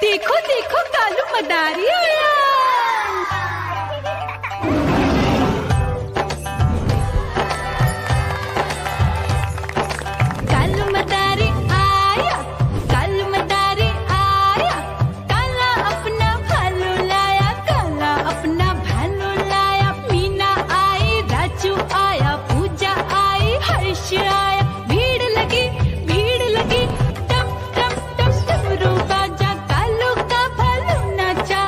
देखो देखो कालू मदारी आया। कालू मदारी आया, कालू मदारी आया, काला अपना भालू लाया, काला अपना भालू लाया। मीना आई, राजू आया, पूजा आई, हर्ष आया। भीड़ लगी टम टम टम डमरू बाजा, कालू का भालू नाचा।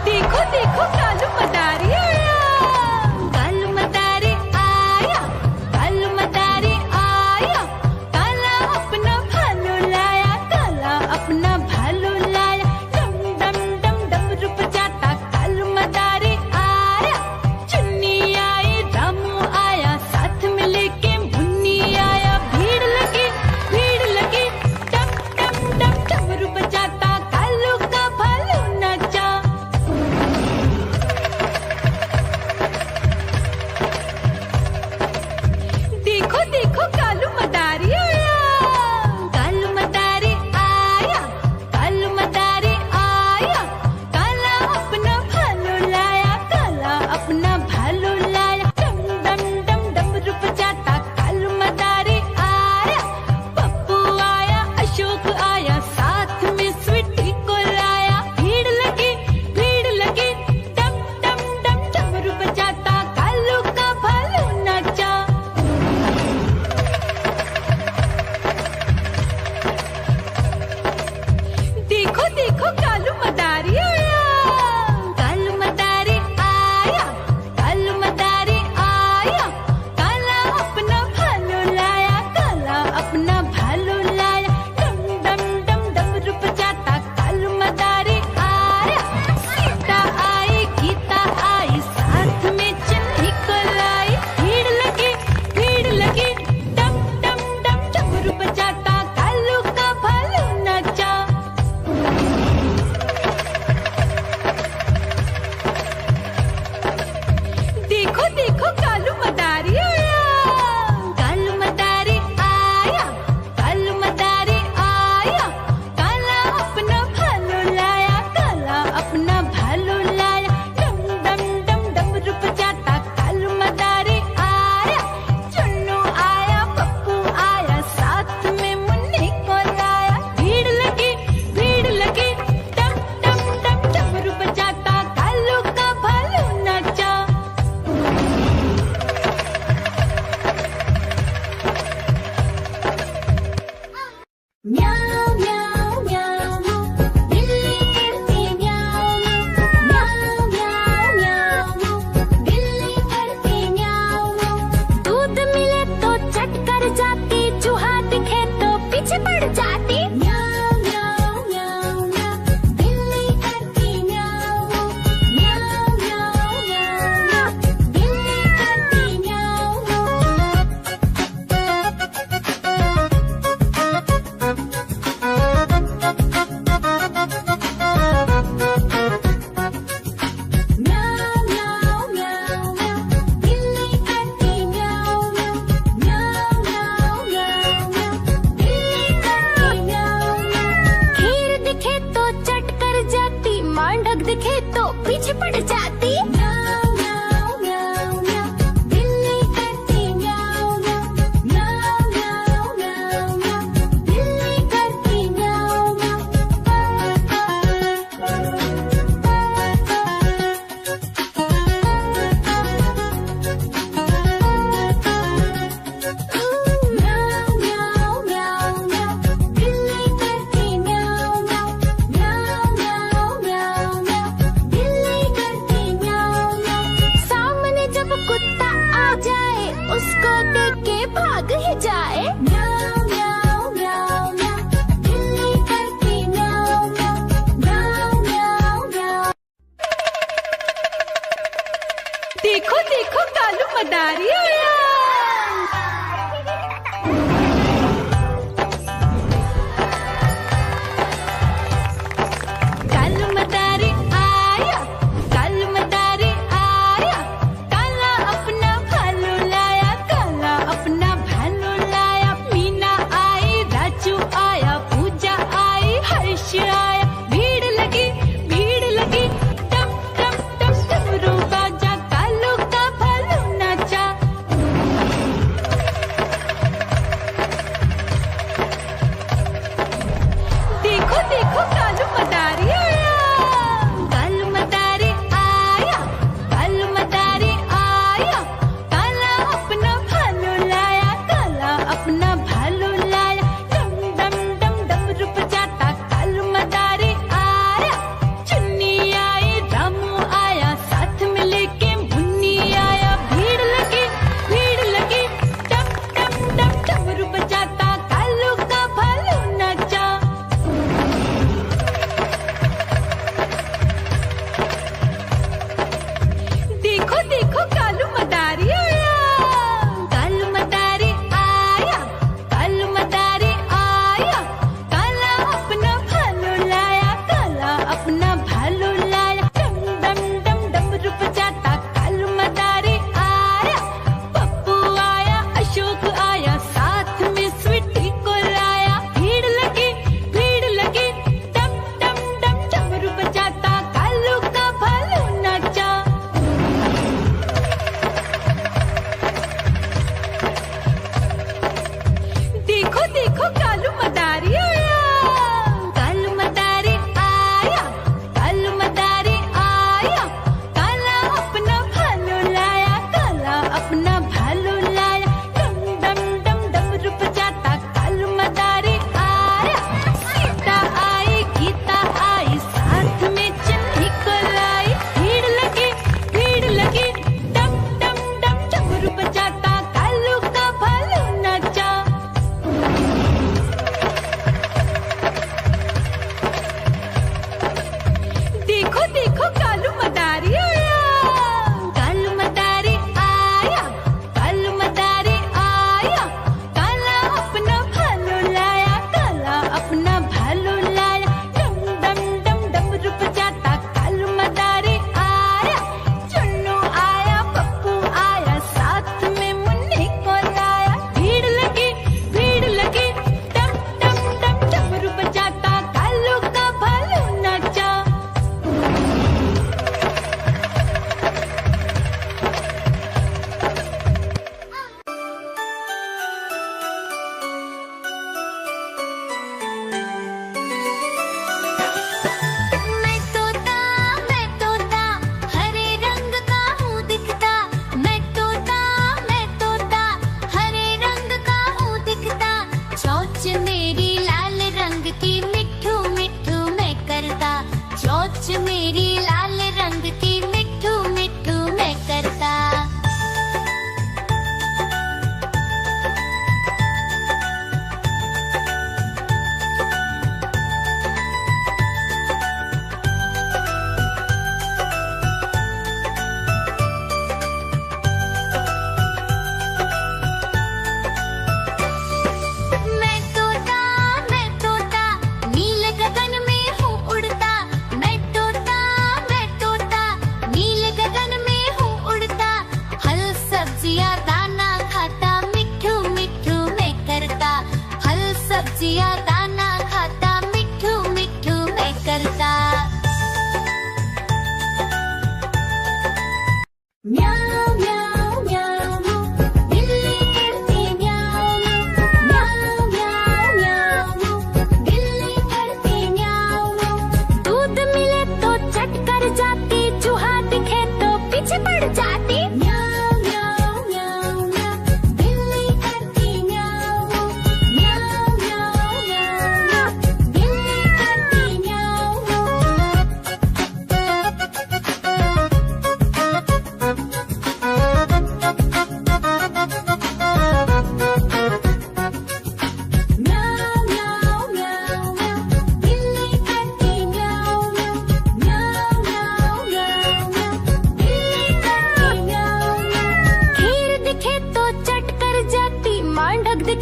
देखो देखो कालू मदारी आया, कालू मदारी आया, कालू मदारी आया, काला अपना भालू लाया, काला अपना भालू लाया। डम डम डम डमरू बजाता कालू मदारी आया। चुन्नी आई, रामू आया, साथ में लेके मुन्नी आया। भीड़ लगी टम टम टम डमरू बजाता कालू का भालू नाचा। देखो देखो कालू मदारी आया, कालू मदारी आया, कालू मदारी आया, काला अपना भालू लाया, काला अपना भालू लाया। डम डम डम डमरू बजाता कालू मदारी आया। पप्पू आया, अशोक आया, साथ में स्वीटी को लाया। भीड़ लगी टम टम टम डमरू बजाता कालू का भालू नाचा। देखो देखो कालू मदारी आया, कालू मदारी आया, कालू मदारी आया, काला अपना भालू लाया, काला अपना भालू लाया। डम डम डम डमरू बजाता कालू मदारी आया। सीता आई, गीता आई, साथ में चन्नी को लाई। भीड़ लगी टम टम टम डमरू बजाता कालू का भालू नाचा। देखो देखो कालू मदारी आया, कालू मदारी आया, कालू मदारी आया, काला अपना भालू लाया, काला अपना भालू लाया। डम डम डम डमरू बजाता कालू मदारी आया। चुन्नू आया, पप्पू आया, साथ में मुन्नी को लाया। भीड़ लगी टम टम टम डमरू बजाता कालू का भालू नाचा। म्याऊ म्याऊ म्याऊ, बिल्ली करती म्याऊ म्याऊ म्याऊ म्याऊ, बिल्ली करती म्याऊ। दूध मिले तो चट कर जाती, चूहा दिखे तो पीछे पड़ जाती। म्याऊ म्याऊ म्याऊ म्याऊ, बिल्ली करती म्याऊ म्याऊ म्याऊ म्याऊ, बिल्ली करती म्याऊ। म्याऊ म्याऊ म्याऊ म्याऊ, बिल्ली करती म्याऊ म्याऊ म्याऊ म्याऊ म्याऊ, बिल्ली करती म्याऊ म्याऊ। खीर दिखे तो चट कर जाती, मांडक दिखे तो पीछे पड़ जाती। म्याऊ म्याऊ म्याऊ म्याऊ, बिल्ली करती म्याऊ म्याऊ म्याऊ म्याऊ म्याऊ, बिल्ली करती म्याऊ म्याऊ म्याऊ म्याऊ म्याऊ, बिल्ली करती म्याऊ म्याऊ म्याऊ म्याऊ म्याऊ, बिल्ली करती म्याऊ म्याऊ। सामने जब कुत्ता आ जाए, उसको देख के भाग ही जाए। म्याऊ म्याऊ म्याऊ म्याऊ, बिल्ली करती म्याऊ म्याऊ म्याऊ म्याऊ। देखो देखो कालू मदारी आया। कालू मदारी आया, कालू मदारी आया, काला अपना भालू लाया, काला अपना भालू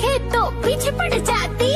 देखे तो पीछे पड़ जाती